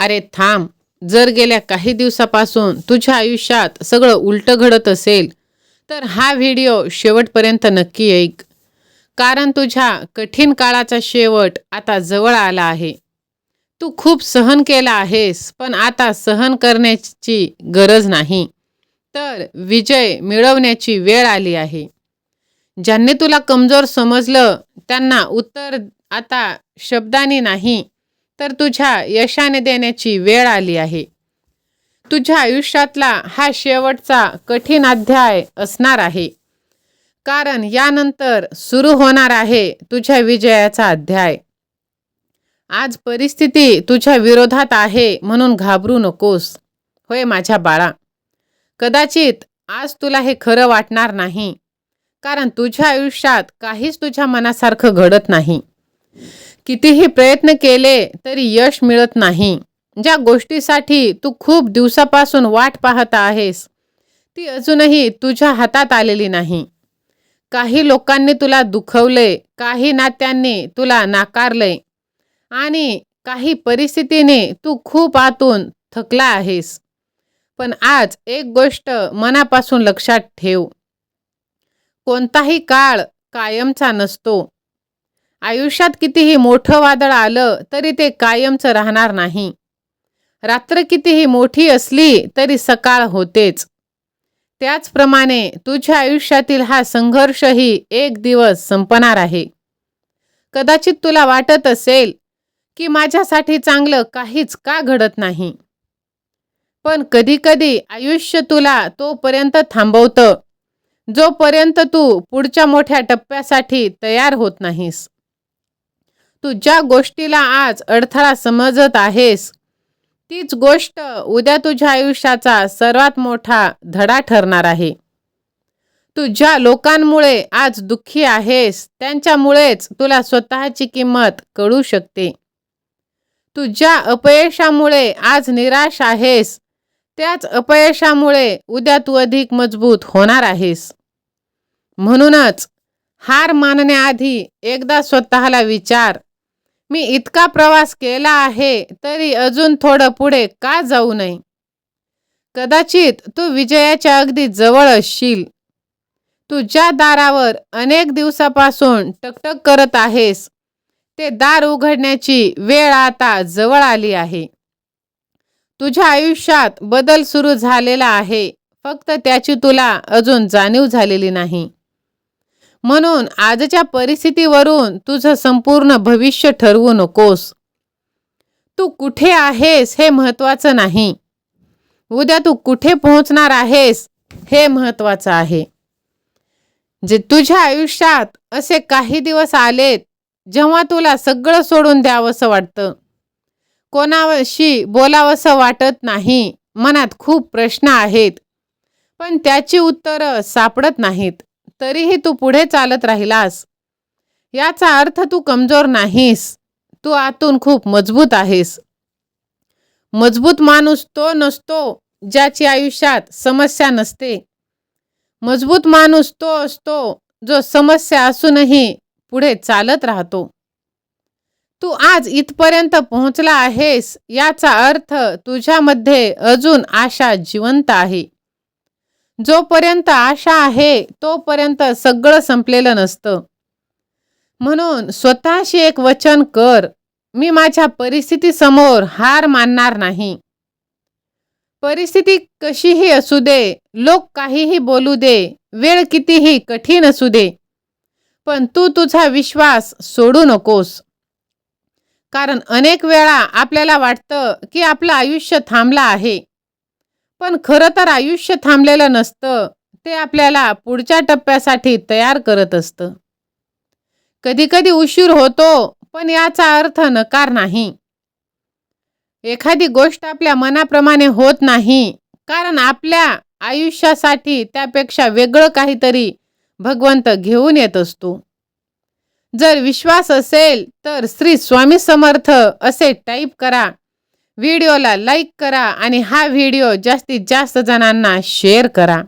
अरे थांब, जर गेल्या काही दिवसापासून तुझ्या आयुष्यात सगळं उलटं घडत असेल तर हा व्हिडिओ शेवटपर्यंत नक्की ऐक. कारण तुझ्या कठीण काळाचा शेवट आता जवळ आला आहे. तू खूप सहन केला आहेस, पण आता सहन करण्याची गरज नाही, तर विजय मिळवण्याची वेळ आली आहे. ज्यांनी तुला कमजोर समजलं त्यांना उत्तर आता शब्दांनी नाही, तर तुझ्या यशाने देण्याची वेळ आली आहे. तुझ्या आयुष्यातला हा शेवटचा कठीण अध्याय असणार आहे, कारण यानंतर सुरू होणार आहे तुझ्या विजयाचा अध्याय. आज परिस्थिती तुझ्या विरोधात आहे म्हणून घाबरू नकोस. होय माझ्या बाळा, कदाचित आज तुला हे खरं वाटणार नाही, कारण तुझ्या आयुष्यात काहीच तुझ्या मनासारखं घडत नाही. कितीही प्रयत्न केले तरी यश मिळत नाही. ज्या गोष्टीसाठी तू खूप दिवसापासून वाट पाहत आहेस ती अजूनही तुझ्या हातात आलेली नाही. काही लोकांनी तुला दुखवले, काही नात्यांनी तुला नाकारले आणि काही परिस्थितीने तू खूप आतून थकला आहेस. पण आज एक गोष्ट मनापासून लक्षात ठेव, कोणताही काळ कायमचा नसतो. आयुष्यात कितीही मोठं वादळ आलं तरी ते कायमचं राहणार नाही. रात्र कितीही मोठी असली तरी सकाळ होतेच. त्याचप्रमाणे तुझ्या आयुष्यातील हा संघर्षही एक दिवस संपणार आहे. कदाचित तुला वाटत असेल की माझ्यासाठी चांगलं काहीच का घडत नाही, पण कधीकधी आयुष्य तुला तोपर्यंत थांबवतं जोपर्यंत तू पुढच्या मोठ्या टप्प्यासाठी तयार होत नाहीस. तू ज्या गोष्टीला आज अडथळा समजत आहेस तीच गोष्ट उद्या तुझ्या आयुष्याचा सर्वात मोठा धडा ठरणार आहे. तू ज्या लोकांमुळे आज दुःखी आहेस त्यांच्यामुळेच तुला स्वतःची किंमत कळू शकते. तू ज्या अपयशामुळे आज निराश आहेस त्याच अपयशामुळे उद्या तू अधिक मजबूत होणार आहेस. म्हणूनच हार मानण्याआधी एकदा स्वतःला विचार, मी इतका प्रवास केला आहे तरी अजून थोडं पुढे का जाऊ नये. कदाचित तू विजयाच्या अगदी जवळ असशील. तू ज्या दारावर अनेक दिवसापासून टकटक करत आहेस ते दार उघडण्याची वेळ आता जवळ आली आहे. तुझ्या आयुष्यात बदल सुरू झालेला आहे, फक्त त्याची तुला अजून जाणीव झालेली नाही. म्हणून आजच्या परिस्थितीवरून तुझं संपूर्ण भविष्य ठरवू नकोस. तू कुठे आहेस हे महत्त्वाचं नाही, उद्या तू कुठे पोहोचणार आहेस हे महत्त्वाचं आहे. जे तुझ्या आयुष्यात असे काही दिवस आलेत जेव्हा तुला सगळं सोडून द्यावंसं वाटतं, कोणाशी बोलावंसं वाटत नाही, मनात खूप प्रश्न आहेत पण त्याची उत्तरं सापडत नाहीत, तरीही तू पुढे चालत राहिलास. याचा अर्थ तू कमजोर नाहीस, तू आतून खूप मजबूत आहेस. मजबूत माणूस तो नसतो ज्याची आयुष्यात समस्या नसते. मजबूत माणूस तो असतो जो समस्या असूनही पुढे चालत राहतो. तू आज इथपर्यंत पोहोचला आहेस याचा अर्थ तुझ्यामध्ये अजून आशा जिवंत आहे. जोपर्यंत आशा आहे तोपर्यंत सगळं संपलेलं नसतं. म्हणून स्वतःशी एक वचन कर, मी माझ्या परिस्थितीसमोर हार मानणार नाही. परिस्थिती कशीही असू दे, लोक काहीही बोलू दे, वेळ कितीही कठीण असू दे, पण तू तुझा विश्वास सोडू नकोस. कारण अनेक वेळा आपल्याला वाटतं की आपलं आयुष्य थांबलं आहे, पण खरं तर आयुष्य थांबलेलं नसतं, ते आपल्याला पुढच्या टप्प्यासाठी तयार करत असतं. कधीकधी उशीर होतो, पण याचा अर्थ नकार नाही. एखादी गोष्ट आपल्या मनाप्रमाणे होत नाही, कारण आपल्या आयुष्यासाठी त्यापेक्षा वेगळं काहीतरी भगवंत घेऊन येत असतो. जर विश्वास असेल तर श्री स्वामी समर्थ असे टाईप करा, व्हिडिओला लाईक करा आणि हा व्हिडिओ जास्तीत जास्त जणांना शेअर करा.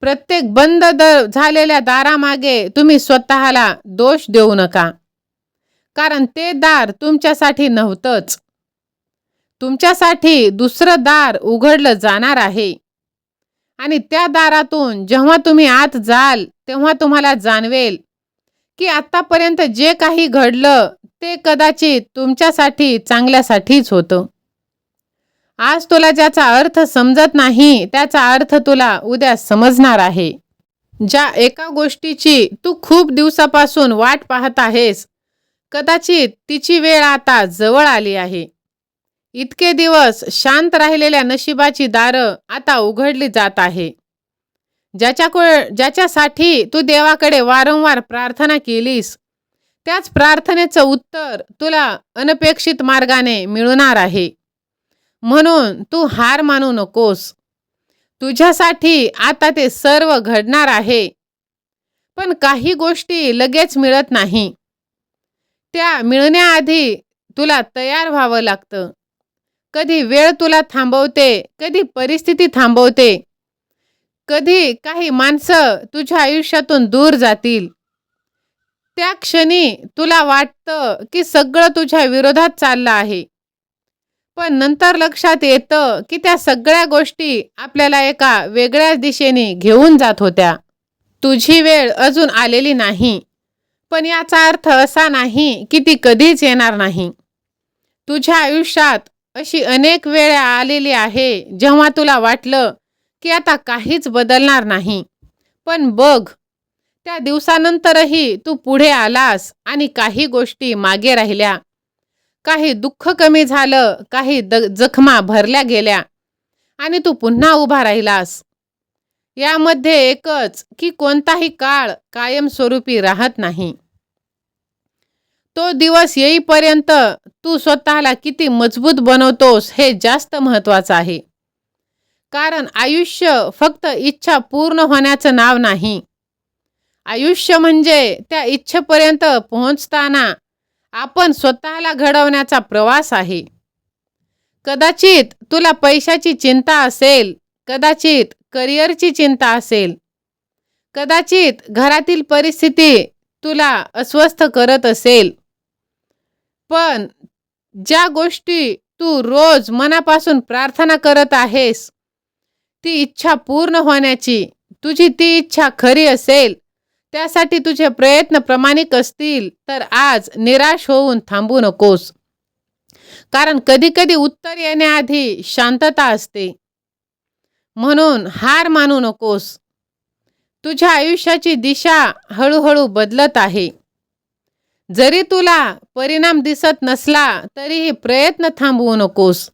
प्रत्येक बंद झालेल्या दारामागे तुम्ही स्वतःला दोष देऊ नका, कारण ते दार तुमच्यासाठी नव्हतंच. तुमच्यासाठी दुसरं दार उघडलं जाणार आहे आणि त्या दारातून जेव्हा तुम्ही आत जाल तेव्हा तुम्हाला जाणवेल की आतापर्यंत जे काही घडलं ते कदाचित तुमच्यासाठी चांगल्यासाठीच होतं. आज तुला ज्याचा अर्थ समजत नाही त्याचा अर्थ तुला उद्या समजणार आहे. ज्या एका गोष्टीची तू खूप दिवसापासून वाट पाहत आहेस, कदाचित तिची वेळ आता जवळ आली आहे. इतके दिवस शांत राहिलेल्या नशिबाची दारं आता उघडली जात आहे. ज्याच्यासाठी तू देवाकडे वारंवार प्रार्थना केलीस, त्याच प्रार्थनेचं उत्तर तुला अनपेक्षित मार्गाने मिळणार आहे. म्हणून तू हार मानू नकोस. तुझ्यासाठी आता ते सर्व घडणार आहे. पण काही गोष्टी लगेच मिळत नाही. त्या मिळण्याआधी तुला तयार व्हावं लागतं. कधी वेळ तुला थांबवते, कधी परिस्थिती थांबवते, कधी काही माणसं तुझ्या आयुष्यातून दूर जातील. त्या क्षणी तुला वाटतं की सगळं तुझ्या विरोधात चाललं आहे. पण नंतर लक्षात येतं की त्या सगळ्या गोष्टी आपल्याला एका वेगळ्याच दिशेने घेऊन जात होत्या. तुझी वेळ अजून आलेली नाही, पण याचा अर्थ असा नाही की ती कधीच येणार नाही. तुझ्या आयुष्यात अशी अनेक वेळा आलेली आहे जेव्हा तुला वाटलं की आता काहीच बदलणार नाही. पण बघ, त्या दिवसानंतरही तू पुढे आलास आणि काही गोष्टी मागे राहिल्या. काही दुःख कमी झालं, काही जखमा भरल्या गेल्या आणि तू पुन्हा उभा राहिलास. यामध्ये एकच की कोणताही काळ कायमस्वरूपी राहत नाही. तो दिवस येईपर्यंत तू स्वतःला किती मजबूत बनवतोस हे जास्त महत्त्वाचं आहे. कारण आयुष्य फक्त इच्छा पूर्ण होण्याचं नाव नाही. आयुष्य म्हणजे त्या इच्छेपर्यंत पोहोचताना आपण स्वतःला घडवण्याचा प्रवास आहे. कदाचित तुला पैशाची चिंता असेल, कदाचित करिअरची चिंता असेल, कदाचित घरातील परिस्थिती तुला अस्वस्थ करत असेल. पण ज्या गोष्टी तू रोज मनापासून प्रार्थना करत आहेस, ती इच्छा पूर्ण होण्याची, तुझी ती इच्छा खरी असेल, त्यासाठी तुझे प्रयत्न प्रामाणिक असतील तर आज निराश होऊन थांबू नकोस. कारण कधी-कधी उत्तर येण्याआधी शांतता असते. म्हणून हार मानू नकोस. तुझ्या आयुष्याची दिशा हळूहळू बदलत आहे. जरी तुला परिणाम दिसत नसला तरीही प्रयत्न थांबवू नकोस.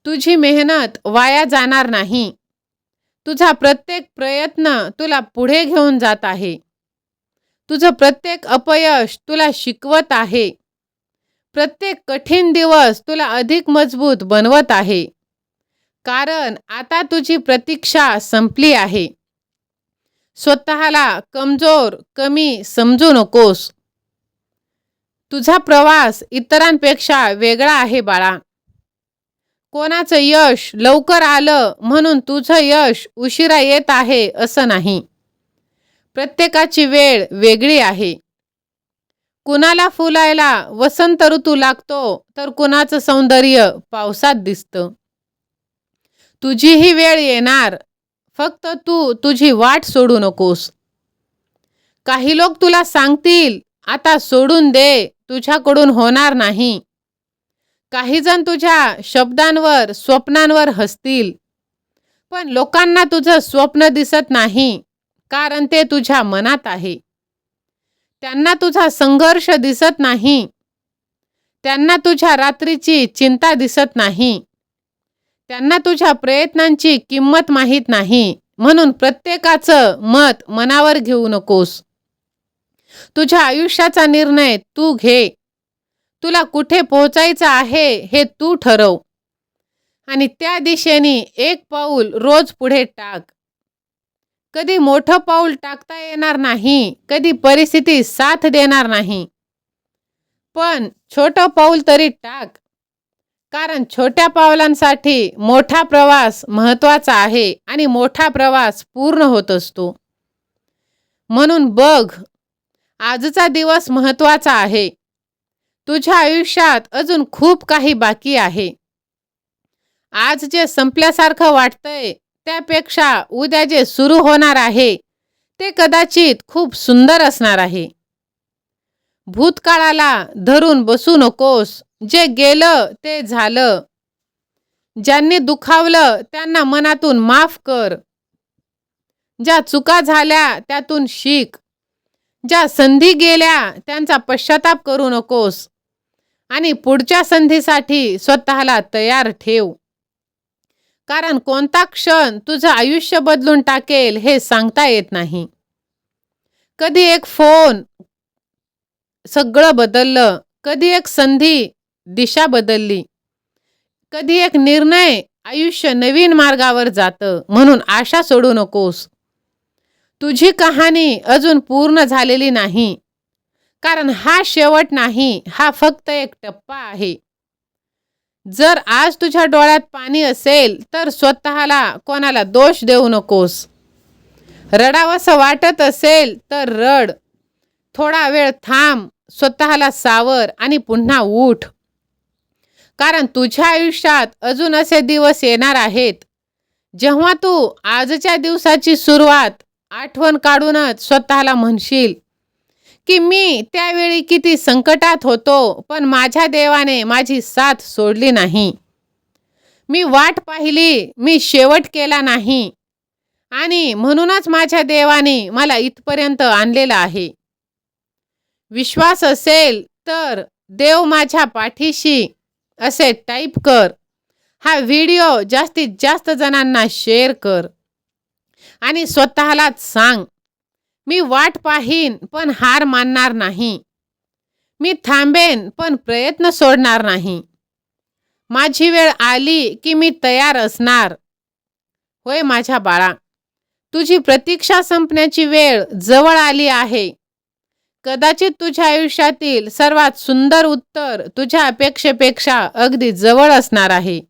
तुझी मेहनत वाया जाणार नाही. तुझा प्रत्येक प्रयत्न तुला पुढे घेऊन जात आहे. तुझं प्रत्येक अपयश तुला शिकवत आहे. प्रत्येक कठीण दिवस तुला अधिक मजबूत बनवत आहे. कारण आता तुझी प्रतीक्षा संपली आहे. स्वतःला कमजोर, कमी समजू नकोस. तुझा प्रवास इतरांपेक्षा वेगळा आहे बाळा. कोणाचं यश लवकर आलं म्हणून तुझं यश उशिरा येत आहे असं नाही. प्रत्येकाची वेळ वेगळी आहे. कुणाला फुलायला वसंत ऋतू लागतो तर कुणाचं सौंदर्य पावसात दिसतं. तुझीही वेळ येणार, फक्त तू तुझी वाट सोडू नकोस. काही लोक तुला सांगतील, आता सोडून दे, तुझ्याकडून होणार नाही. काही जण तुझ्या शब्दांवर, स्वप्नांवर हसतील. पण लोकांना तुझं स्वप्न दिसत नाही, कारण ते तुझ्या मनात आहे. त्यांना तुझा संघर्ष दिसत नाही. त्यांना तुझ्या रात्रीची चिंता दिसत नाही. त्यांना तुझ्या प्रयत्नांची किंमत माहीत नाही. म्हणून प्रत्येकाचं मत मनावर घेऊ नकोस. तुझ्या आयुष्याचा निर्णय तू घे. तुला कुठे पोहोचायचं आहे हे तू ठरव आणि त्या दिशेने एक पाऊल रोज पुढे टाक. कधी मोठं पाऊल टाकता येणार नाही, कधी परिस्थिती साथ देणार नाही, पण छोटं पाऊल तरी टाक. कारण छोट्या पावलांसाठी मोठा प्रवास महत्त्वाचा आहे आणि मोठा प्रवास पूर्ण होत असतो. म्हणून बघ, आजचा दिवस महत्त्वाचा आहे. तुझ्या आयुष्यात अजून खूप काही बाकी आहे. आज जे संपल्यासारखं वाटतंय त्यापेक्षा उद्या जे सुरू होणार आहे ते कदाचित खूप सुंदर असणार आहे. भूतकाळाला धरून बसू नकोस. जे गेलं ते झालं. ज्यांनी दुखावलं त्यांना मनातून माफ कर. ज्या चुका झाल्या त्यातून शिक. ज्या संधी गेल्या त्यांचा पश्चाताप करू नकोस आणि पुढच्या संधीसाठी स्वतःला तयार ठेव. कारण कोणता क्षण तुझं आयुष्य बदलून टाकेल हे सांगता येत नाही. कधी एक फोन सगळं बदललं, कधी एक संधी दिशा बदलली, कधी एक निर्णय आयुष्य नवीन मार्गावर जातं. म्हणून आशा सोडू नकोस. तुझी कहाणी अजून पूर्ण झालेली नाही. कारण हा शेवट नाही, हा फक्त एक टप्पा आहे. जर आज तुझ्या डोळ्यात पाणी असेल तर स्वतःला कोणाला दोष देऊ नकोस. रडावंसं वाटत असेल तर रड. थोडा वेळ थांब, स्वतःला सावर आणि पुन्हा उठ. कारण तुझ्या आयुष्यात अजून असे दिवस येणार आहेत जेव्हा तू आजच्या दिवसाची सुरुवात आठवण काढूनच स्वतःला म्हणशील की मी त्यावेळी किती संकटात होतो, पण माझ्या देवाने माझी साथ सोडली नाही. मी वाट पाहिली, मी शेवट केला नाही आणि म्हणूनच माझ्या देवाने मला इथपर्यंत आणलेलं आहे. विश्वास असेल तर देव माझ्या पाठीशी असे टाईप कर. हा व्हिडिओ जास्तीत जास्त जणांना शेअर कर आणि स्वतःलाच सांग, मी वाट पाहीन पण हार मानणार नाही. मी थांबेन पण प्रयत्न सोडणार नाही. माझी वेळ आली की मी तयार असणार. होय माझ्या बाळा, तुझी प्रतीक्षा संपण्याची वेळ जवळ आली आहे. कदाचित तुझ्या आयुष्यातील सर्वात सुंदर उत्तर तुझ्या अपेक्षेपेक्षा अगदी जवळ असणार आहे.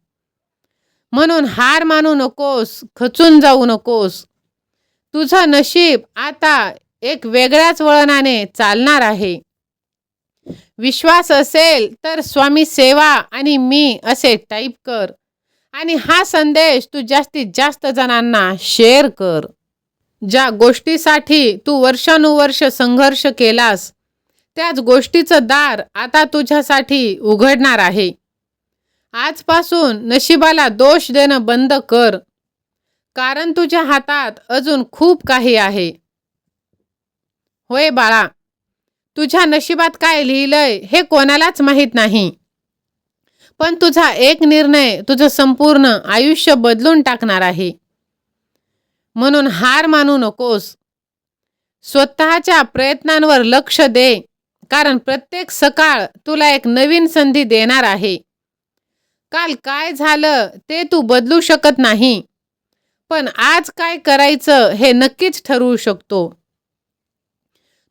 म्हणून हार मानू नकोस, खचून जाऊ नकोस. तुझं नशीब आता एक वेगळ्याच वळणाने चालणार आहे. विश्वास असेल तर स्वामी सेवा आणि मी असे टाईप कर आणि हा संदेश तू जास्तीत जास्त जणांना शेअर कर. ज्या गोष्टीसाठी तू वर्षानुवर्ष संघर्ष केलास त्याच गोष्टीचं दार आता तुझ्यासाठी उघडणार आहे. आजपासून नशिबाला दोष देणं बंद कर. कारण तुझ्या हातात अजून खूप काही आहे. होय बाळा, तुझ्या नशिबात काय लिहिलंय हे कोणालाच माहीत नाही. पण तुझा एक निर्णय तुझं संपूर्ण आयुष्य बदलून टाकणार आहे. म्हणून हार मानू नकोस. स्वतःच्या प्रयत्नांवर लक्ष दे. कारण प्रत्येक सकाळ तुला एक नवीन संधी देणार आहे. काल काय झालं ते तू बदलू शकत नाही, पण आज काय करायचं हे नक्कीच ठरवू शकतो.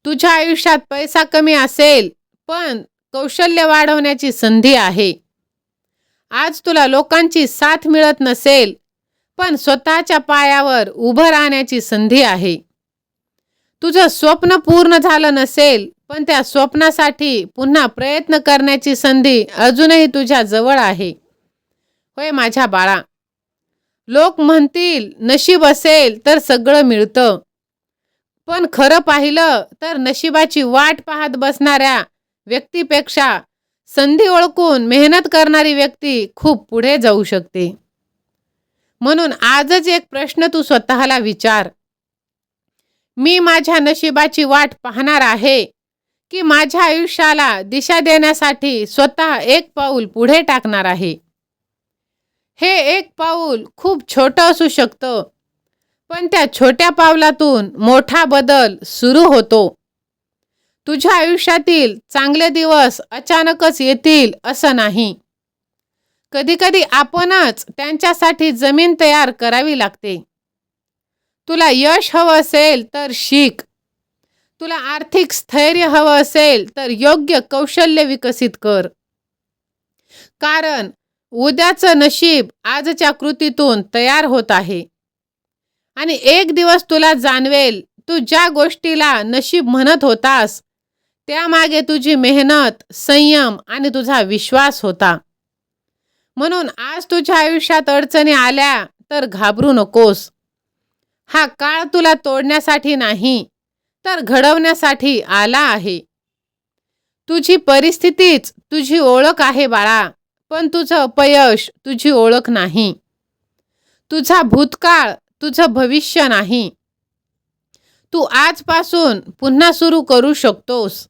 तुझ्या आयुष्यात पैसा कमी असेल पण कौशल्य वाढवण्याची संधी आहे. आज तुला लोकांची साथ मिळत नसेल पण स्वतःच्या पायावर उभं राहण्याची संधी आहे. तुझं स्वप्न पूर्ण झालं नसेल पण त्या स्वप्नासाठी पुन्हा प्रयत्न करण्याची संधी अजूनही तुझ्या जवळ आहे. होय माझ्या बाळा, लोक म्हणतील नशीब असेल तर सगळं मिळतं, पण खरं पाहिलं तर नशिबाची वाट पाहत बसणाऱ्या व्यक्तीपेक्षा संधी ओळखून मेहनत करणारी व्यक्ती खूप पुढे जाऊ शकते. म्हणून आजच एक प्रश्न तू स्वतःला विचार, मी माझ्या नशिबाची वाट पाहणार आहे की माझ्या आयुष्याला दिशा देण्यासाठी स्वतः एक पाऊल पुढे टाकणार आहे. हे एक पाऊल खूप छोटं असू शकतं, पण त्या छोट्या पावलातून मोठा बदल सुरू होतो. तुझ्या आयुष्यातील चांगले दिवस अचानकच येतील असं नाही. कधीकधी आपणच त्यांच्यासाठी जमीन तयार करावी लागते. तुला यश हवं असेल तर शिक. तुला आर्थिक स्थैर्य हवं असेल तर योग्य कौशल्य विकसित कर. कारण उद्याचं नशीब आजच्या कृतीतून तयार होत आहे. आणि एक दिवस तुला जाणवेल तू ज्या गोष्टीला नशीब म्हणत होतास त्यामागे तुझी मेहनत, संयम आणि तुझा विश्वास होता. म्हणून आज तुझ्या आयुष्यात अडचणी आल्या तर घाबरू नकोस. हा काळ तुला तोडण्यासाठी नाही, तर घडवण्यासाठी आला आहे. तुझी परिस्थितीच तुझी ओळख आहे बाळा, पण तुझं अपयश तुझी ओळख नाही. तुझा भूतकाळ तुझं भविष्य नाही. तू आजपासून पुन्हा सुरू करू शकतोस.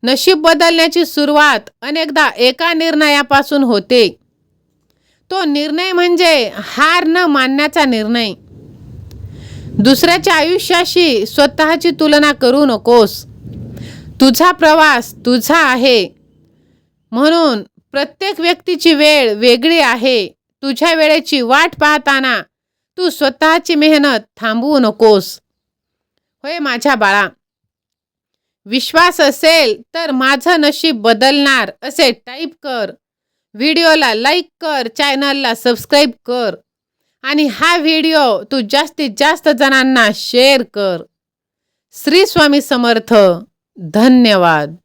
नशीब बदलण्याची सुरुवात अनेकदा एका निर्णयापासून होते. तो निर्णय म्हणजे हार न मानण्याचा निर्णय. दुसऱ्याच्या आयुष्याशी स्वतःची तुलना करू नकोस. तुझा प्रवास तुझा आहे. म्हणून प्रत्येक व्यक्तीची वेळ वेगळी आहे. तुझ्या वेळेची वाट पाहताना तू स्वतःची मेहनत थांबवू नकोस. होय माझ्या बाळा, विश्वास असेल तर माझं नशीब बदलणार असे टाईप कर. व्हिडिओला लाईक कर, चॅनलला सबस्क्राईब कर आणि हा व्हिडिओ तू जास्तीत जास्त जणांना शेअर कर. श्री स्वामी समर्थ. धन्यवाद.